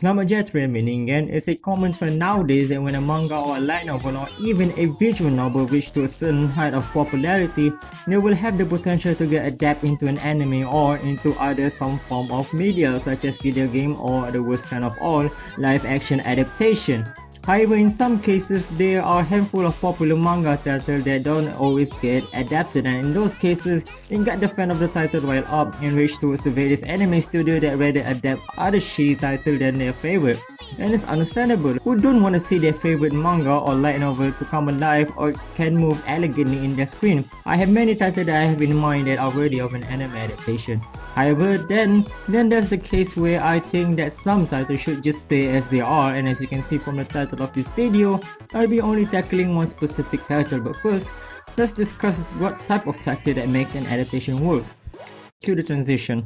Namajetri meaning is a common trend nowadays that when a manga or a light novel or even a visual novel reach to a certain height of popularity, they will have the potential to get adapted into an anime or into other some form of media such as video game or the worst kind of all, live action adaptation. However, in some cases, there are a handful of popular manga titles that don't always get adapted, and in those cases, it got the fan of the title riled up and reached towards the various anime studios that rather adapt other shitty titles than their favorite. And it's understandable. Who don't want to see their favorite manga or light novel to come alive or can move elegantly in their screen? I have many titles that I have in mind that are worthy of an anime adaptation. However, then there's the case where I think that some titles should just stay as they are, and as you can see from the title of this video, I'll be only tackling one specific title. But first, let's discuss what type of factor that makes an adaptation work. Cue the transition.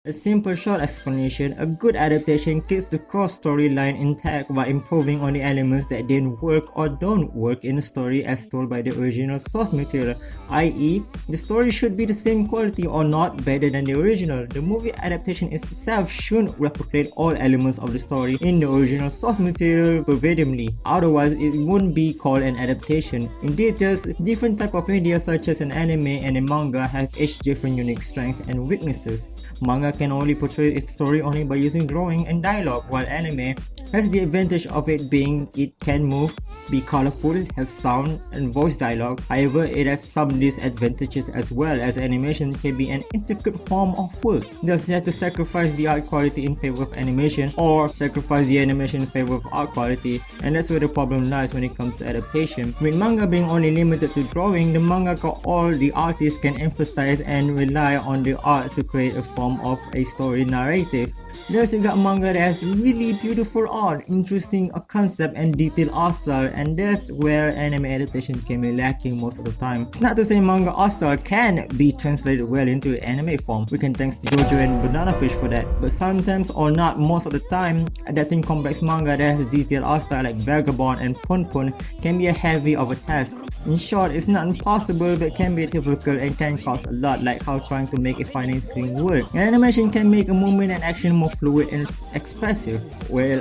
A simple short explanation, a good adaptation keeps the core storyline intact while improving on the elements that didn't work or don't work in the story as told by the original source material, i.e. the story should be the same quality or not better than the original. The movie adaptation itself shouldn't replicate all elements of the story in the original source material verbatimly, otherwise it wouldn't be called an adaptation. In details, different type of media such as an anime and a manga have each different unique strengths and weaknesses. Manga can only portray its story only by using drawing and dialogue, while anime has the advantage of it being it can move, be colorful, have sound and voice dialogue. However, it has some disadvantages as well, as animation can be an intricate form of work. Thus, you have to sacrifice the art quality in favor of animation or sacrifice the animation in favor of art quality, and that's where the problem lies when it comes to adaptation. With manga being only limited to drawing, the mangaka or the artist can emphasize and rely on the art to create a form of a story narrative. Thus, you got manga that has really beautiful art, interesting concept and detailed art style, and that's where anime adaptation can be lacking most of the time. It's not to say manga art style can be translated well into anime form. We can thanks to JoJo and Banana Fish for that, but sometimes or not most of the time, adapting complex manga that has detailed art style like Vagabond and Pun Pun can be a heavy of a task. In short, it's not impossible but can be difficult and can cost a lot, like how trying to make a fighting scene work. And animation can make a movement and action more fluid and expressive. Well,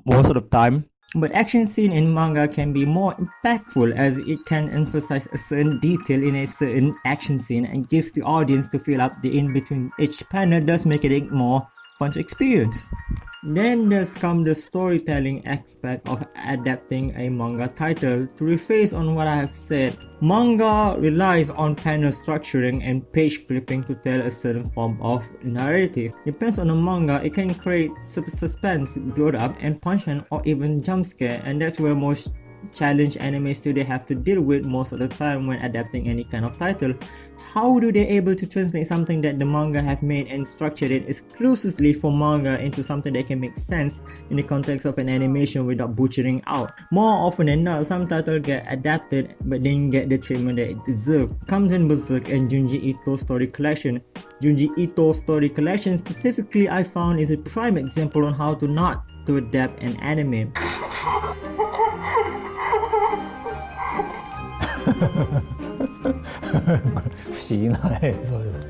most of the time. But action scene in manga can be more impactful as it can emphasize a certain detail in a certain action scene and gives the audience to fill up the in-between each panel, thus making it more fun to experience. Then there's come the storytelling aspect of adapting a manga title. To rephrase on what I have said, manga relies on panel structuring and page flipping to tell a certain form of narrative. Depends on the manga, it can create suspense, build up and punchline or even jump scare, and that's where most challenge anime studios have to deal with most of the time when adapting any kind of title. How do they able to translate something that the manga have made and structured it exclusively for manga into something that can make sense in the context of an animation without butchering out? More often than not, some titles get adapted but didn't get the treatment that it deserves. Comes in Berserk and Junji Ito story collection. Junji Ito story collection specifically I found is a prime example on how to not to adapt an anime. 不思議な映像です。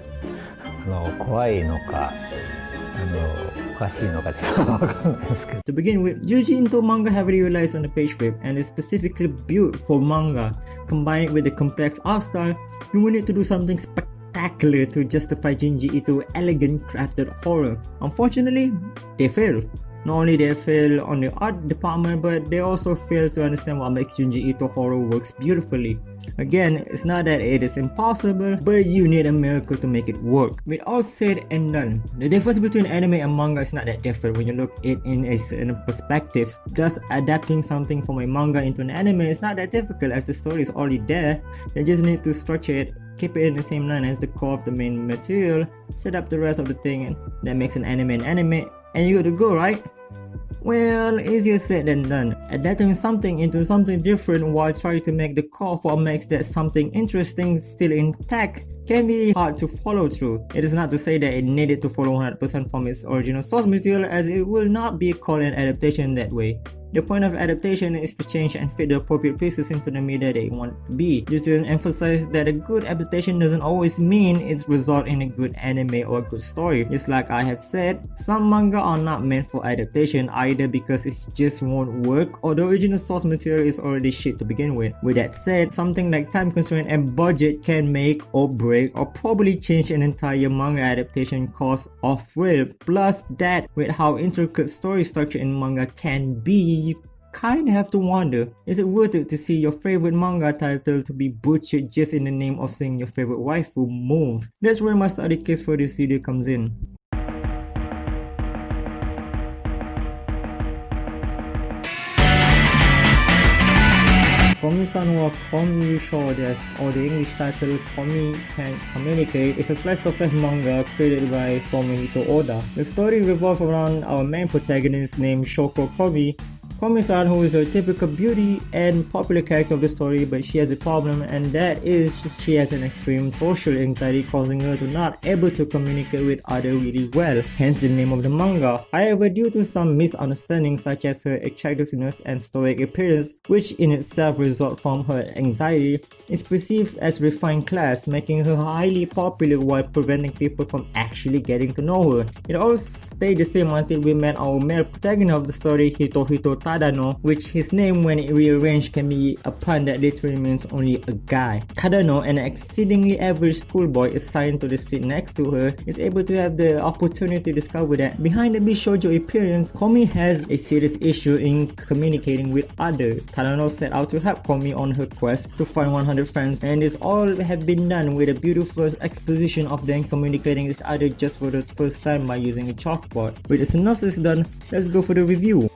怖いのか、おかしいのかちょっとわかんないですけど。To begin with, Junji Ito manga heavily relies on the page flip and is specifically built for manga. Combined with the complex art style, you will need to do something spectacular to justify Junji Ito's elegant crafted horror. Unfortunately, they fail. Not only they fail on the art department, but they also fail to understand what makes Junji Ito horror works beautifully. Again, it's not that it is impossible, but you need a miracle to make it work. With all said and done, the difference between anime and manga is not that different when you look at it in a certain perspective. Thus, adapting something from a manga into an anime is not that difficult as the story is already there. You just need to structure it, keep it in the same line as the core of the main material, set up the rest of the thing that makes an anime, and you're good to go, right? Well, easier said than done. Adapting something into something different while trying to make the core what makes that something interesting still intact can be hard to follow through. It is not to say that it needed to follow 100% from its original source material, as it will not be called an adaptation that way. The point of adaptation is to change and fit the appropriate pieces into the media they want to be. Just to emphasize that a good adaptation doesn't always mean it results in a good anime or a good story. Just like I have said, some manga are not meant for adaptation either because it just won't work or the original source material is already shit to begin with. With that said, something like time constraint and budget can make or break or probably change an entire manga adaptation course off real. Plus that, with how intricate story structure in manga can be, you kinda have to wonder, is it worth it to see your favorite manga title to be butchered just in the name of seeing your favorite waifu move? That's where my study case for this video comes in. Komi-san or Komi-sho desu, or the English title Komi Can't Communicate, is a slice of life manga created by Tomohito Oda. The story revolves around our main protagonist named Shoko Komi. Komi-san, who is a typical beauty and popular character of the story, but she has a problem, and that is she has an extreme social anxiety causing her to not able to communicate with others really well, hence the name of the manga. However, due to some misunderstandings such as her attractiveness and stoic appearance, which in itself result from her anxiety, is perceived as refined class, making her highly popular while preventing people from actually getting to know her. It all stayed the same until we met our male protagonist of the story, Hitohito Tadano, which his name when rearranged can be a pun that literally means only a guy. Tadano, an exceedingly average schoolboy assigned to the seat next to her, is able to have the opportunity to discover that behind the Bishoujo appearance, Komi has a serious issue in communicating with others. Tadano set out to help Komi on her quest to find 100 friends, and this all have been done with a beautiful exposition of them communicating with each other just for the first time by using a chalkboard. With the synopsis done, let's go for the review.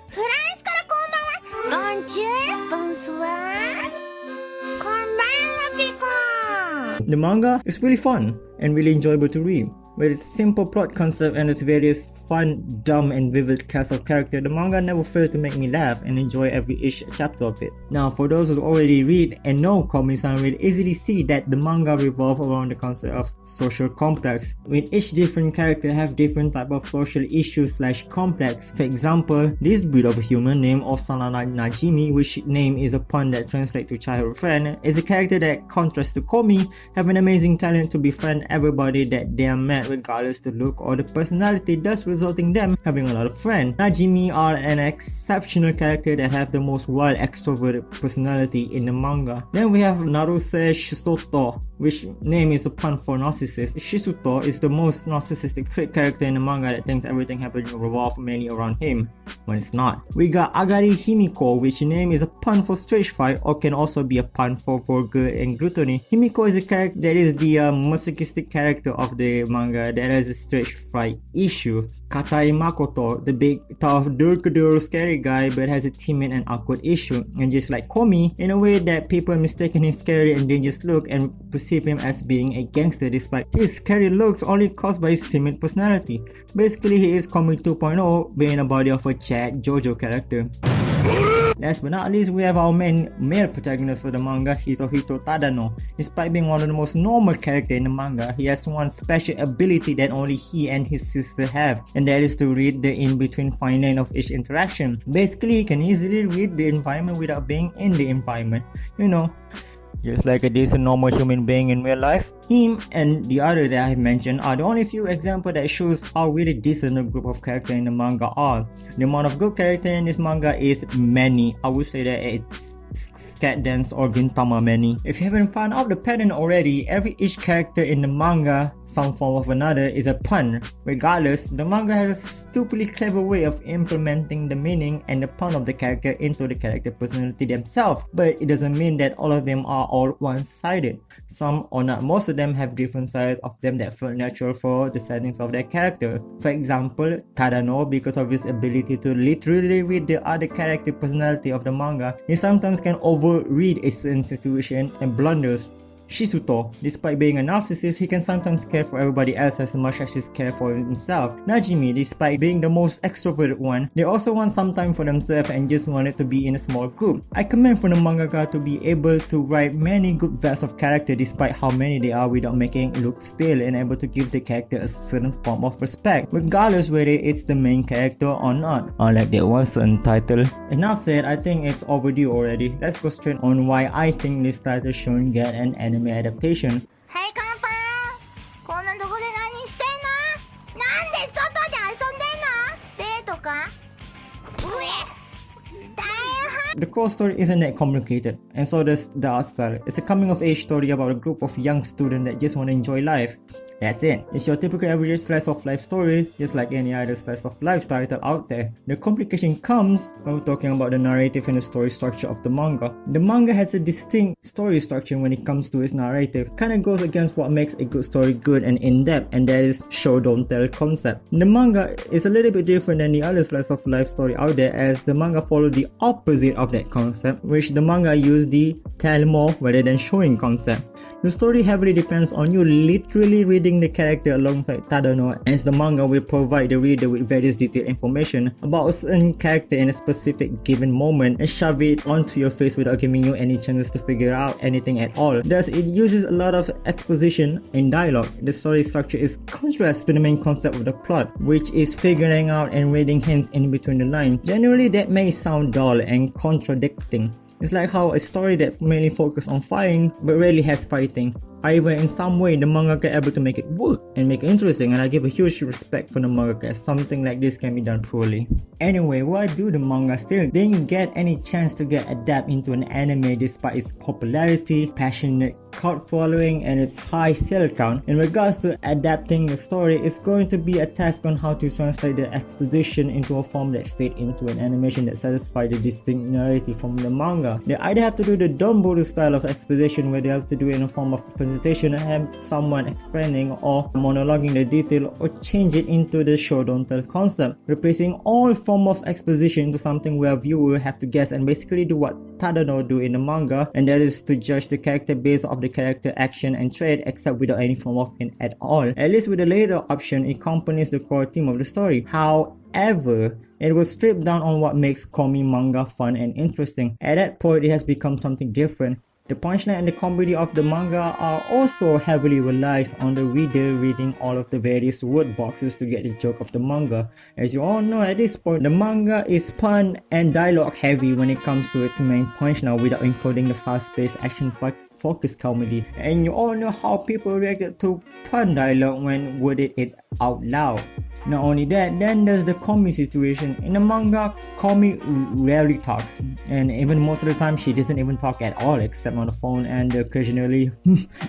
The manga is really fun and really enjoyable to read. With its simple plot concept and its various fun, dumb and vivid cast of characters, the manga never failed to make me laugh and enjoy each chapter of it. Now, for those who already read and know Komi-san will easily see that the manga revolves around the concept of social complex, with each different character have different type of social issues / complex. For example, this breed of a human named Osana Najimi, which name is a pun that translates to childhood friend, is a character that contrasts to Komi, have an amazing talent to befriend everybody that they are met regardless the look or the personality, thus resulting them having a lot of friends. Najimi are an exceptional character that have the most wild extroverted personality in the manga. Then we have Naruse Shisoto, which name is a pun for narcissist. Shisuto is the most narcissistic trait character in the manga that thinks everything happens revolve mainly around him, when it's not. We got Agari Himiko, which name is a pun for stage fright or can also be a pun for vulgar and gluttony. Himiko is a character that is the masochistic character of the manga that has a stage fright issue. Katai Makoto, the big, tough, scary guy but has a timid and awkward issue. And just like Komi, in a way that people mistaken his scary and dangerous look and perceive him as being a gangster despite his scary looks only caused by his timid personality. Basically, he is Komi 2.0 being a body of a Chad JoJo character. Last but not least, we have our main male protagonist for the manga, Hitohito Tadano. Despite being one of the most normal characters in the manga, he has one special ability that only he and his sister have, and that is to read the in-between fine line of each interaction. Basically, he can easily read the environment without being in the environment. You know, just like a decent normal human being in real life. Him and the other that I have mentioned are the only few examples that shows how really decent a group of characters in the manga are. The amount of good characters in this manga is many. I would say that it's scat dance or gintama many. If you haven't found out the pattern already, each character in the manga, some form of another, is a pun. Regardless, the manga has a stupidly clever way of implementing the meaning and the pun of the character into the character personality themselves, but it doesn't mean that all of them are all one-sided. Some or not most of them have different sides of them that feel natural for the settings of their character. For example, Tadano, because of his ability to literally read the other character personality of the manga, he sometimes can overread a certain situation and blunders. Shisuto. Despite being a narcissist, he can sometimes care for everybody else as much as he cares for himself. Najimi, despite being the most extroverted one, they also want some time for themselves and just wanted to be in a small group. I commend for the mangaka to be able to write many good versions of character despite how many they are without making it look stale and able to give the character a certain form of respect, regardless whether it's the main character or not. Unlike that one certain title. Enough said, I think it's overdue already. Let's go straight on why I think this title should get an anime adaptation. Hey, カンパン、こんなとこで何してんの？なんで外で遊んでんの？デートか？うえ、スタイル The core story isn't that complicated, and so does the art style. It's a coming-of-age story about a group of young students that just want to enjoy life. That's it. It's your typical average slice of life story, just like any other slice of life title out there. The complication comes when we're talking about the narrative and the story structure of the manga. The manga has a distinct story structure when it comes to its narrative. Kinda goes against what makes a good story good and in-depth, and that is show don't tell concept. The manga is a little bit different than the other slice of life story out there, as the manga follows the opposite of that concept, which the manga use the tell more rather than showing concept. The story heavily depends on you literally reading the character alongside Tadano, as the manga will provide the reader with various detailed information about a certain character in a specific given moment and shove it onto your face without giving you any chances to figure out anything at all. Thus, it uses a lot of exposition and dialogue. The story structure is contrast to the main concept of the plot, which is figuring out and reading hints in between the lines. Generally, that may sound dull and contradicting. It's like how a story that mainly focuses on fighting but rarely has fighting. However, in some way, the mangaka able to make it work and make it interesting, and I give a huge respect for the mangaka as something like this can be done poorly. Anyway, why do the manga still didn't get any chance to get adapted into an anime despite its popularity, passionate cult following, and its high sale count? In regards to adapting the story, it's going to be a task on how to translate the exposition into a form that fit into an animation that satisfies the distinct narrative from the manga. They either have to do the Don Boru style of exposition, where they have to do it in a form of presentation and have someone explaining or monologuing the detail, or change it into the show don't tell concept, replacing all form of exposition into something where viewer have to guess and basically do what Tadano do in the manga, and that is to judge the character based off the character action and trait, except without any form of hint at all. At least with the later option, it accompanies the core theme of the story. However, it will strip down on what makes komi manga fun and interesting. At that point, it has become something different. The punchline and the comedy of the manga are also heavily relies on the reader reading all of the various word boxes to get the joke of the manga. As you all know, at this point, the manga is pun and dialogue heavy when it comes to its main punchline without including the fast-paced action-focused comedy. And you all know how people reacted to pun dialogue when worded it out loud. Not only that, then there's the Komi situation. In the manga, Komi rarely talks, and even most of the time she doesn't even talk at all except on the phone and occasionally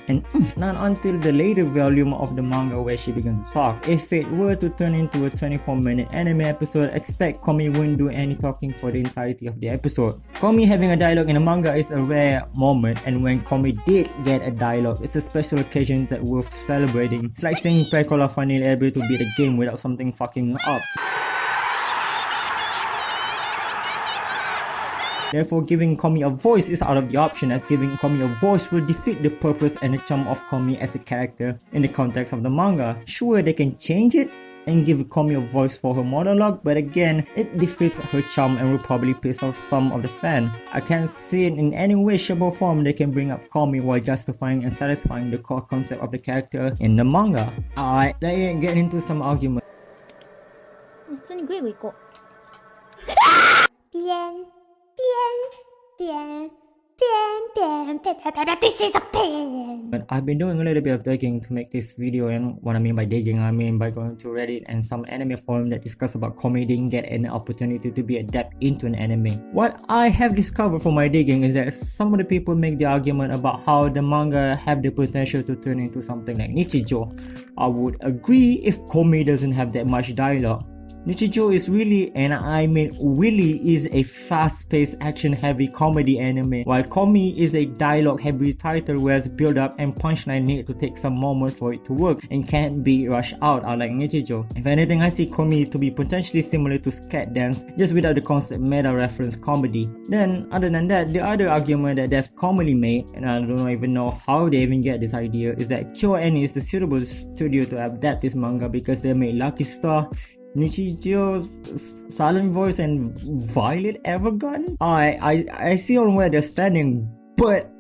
and not until the later volume of the manga where she begins to talk. If it were to turn into a 24-minute anime episode, expect Komi wouldn't do any talking for the entirety of the episode. Komi having a dialogue in the manga is a rare moment, and when Komi did get a dialogue, it's a special occasion that worth celebrating. It's like seeing Pecola finally able to beat a game without something fucking up. Therefore, giving Komi a voice is out of the option, as giving Komi a voice will defeat the purpose and the charm of Komi as a character in the context of the manga. Sure, they can change it and give Komi a voice for her monologue, but again, it defeats her charm and will probably piss off some of the fans. I can't see it in any way, shape or form they can bring up Komi while justifying and satisfying the core concept of the character in the manga. Alright, let's get into some argument. 普通にグイグイ行こう。ピエンピエンピエンピエンピエンピエンピエンピエン This is a pen! But I've been doing a little bit of digging to make this video, and what I mean by digging, I mean by going to Reddit and some anime forum that discuss about Komi didn't get an opportunity to be adapted into an anime. What I have discovered from my digging is that some of the people make the argument about how the manga have the potential to turn into something like Nichijou. I would agree if Komi doesn't have that much dialogue. Nichijou is really, and I mean really, is a fast-paced action-heavy comedy anime, while Komi is a dialogue-heavy title where build up and punchline need to take some moment for it to work and can't be rushed out unlike Nichijou. If anything, I see Komi to be potentially similar to Scat Dance, just without the concept meta reference comedy. Then, other than that, the other argument that they've commonly made, and I don't even know how they even get this idea, is that KyoAni is the suitable studio to adapt this manga because they made Lucky Star, Nichijou's Silent Voice, and Violet Evergarden. I see on where they're standing, but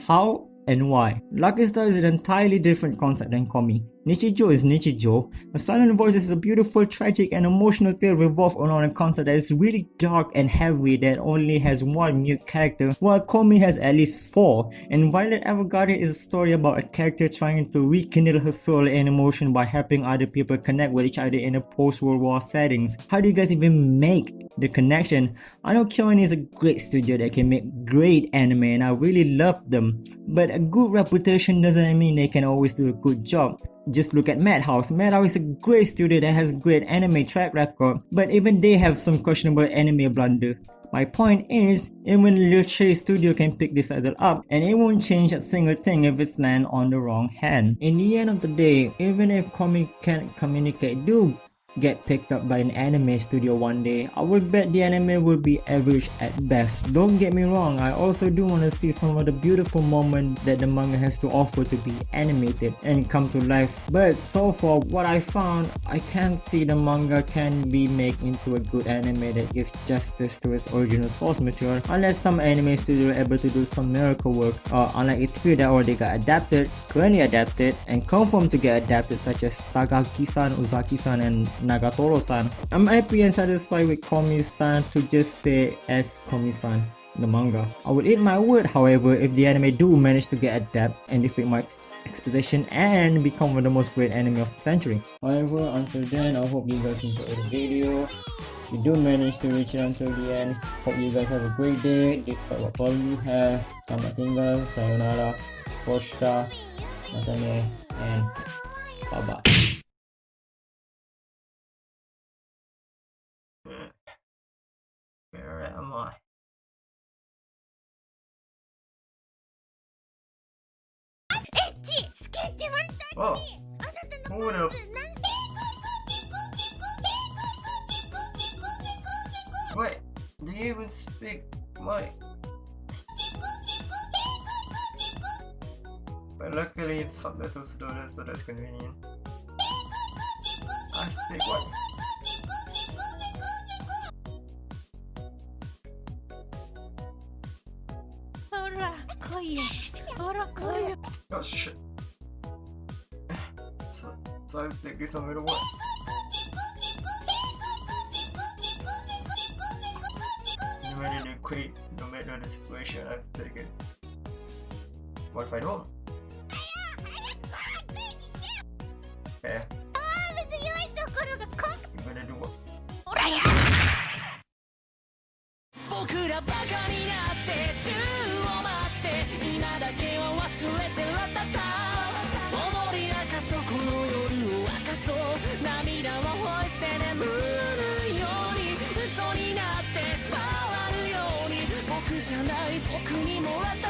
how and why? Lucky Star is an entirely different concept than Komi. Nichijou is Nichijou. A Silent Voice is a beautiful, tragic, and emotional tale revolved around a concept that is really dark and heavy that only has one mute character, while Komi has at least 4. And Violet Evergarden is a story about a character trying to rekindle her soul and emotion by helping other people connect with each other in a post-World War settings. How do you guys even make the connection? I know KyoAni is a great studio that can make great anime and I really love them, but a good reputation doesn't mean they can always do a good job. Just look at Madhouse. Madhouse is a great studio that has great anime track record, but even they have some questionable anime blunder. My point is, even Leuche Studio can pick this title up and it won't change a single thing if it's land on the wrong hand. In the end of the day, even if Komi can't communicate, do get picked up by an anime studio one day, I will bet the anime will be average at best. Don't get me wrong, I also do want to see some of the beautiful moments that the manga has to offer to be animated and come to life, but so far what I found, I can't see the manga can be made into a good anime that gives justice to its original source material, unless some anime studio are able to do some miracle work, unlike its peer that already got adapted, currently adapted, and confirmed to get adapted, such as Tagaki-san, Uzaki-san, and Nagatoro-san. I'm happy and satisfied with Komi-san to just stay as Komi-san, the manga. I would eat my word, however, if the anime do manage to get adapted and defeat my expectation and become one of the most great anime of the century. However, until then, I hope you guys enjoyed the video. If you do manage to reach it until the end, hope you guys have a great day despite what problem you have. Selamat tinggal, sayonara, poshta, matane, and bye bye. Where am I? Oh, who would have? Wait, do you even speak my? But luckily, subtitles do this, so that's convenient. I speak what? Oh shit. So I take this no matter what. No matter the quit, no matter the situation, I have to take it. What if I don't? Yeah. You better do what? 僕らバカになって宙を待って今だけは忘れてらったた踊り明かそうこの夜を明かそう涙は干して眠るように嘘になってしまわぬように僕じゃない僕にもらった